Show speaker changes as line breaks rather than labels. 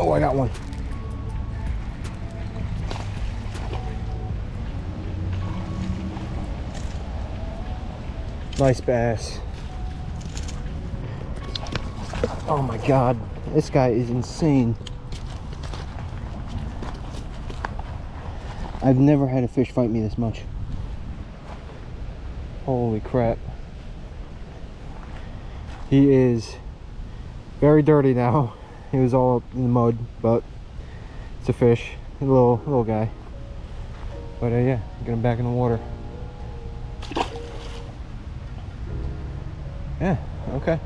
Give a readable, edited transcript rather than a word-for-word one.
Oh, I got one. Nice bass. Oh my God, this guy is insane. I've never had a fish fight me this much. Holy crap. He is very dirty now. He was all in the mud, but it's a fish, a little guy. But yeah, get him back in the water. Yeah, okay.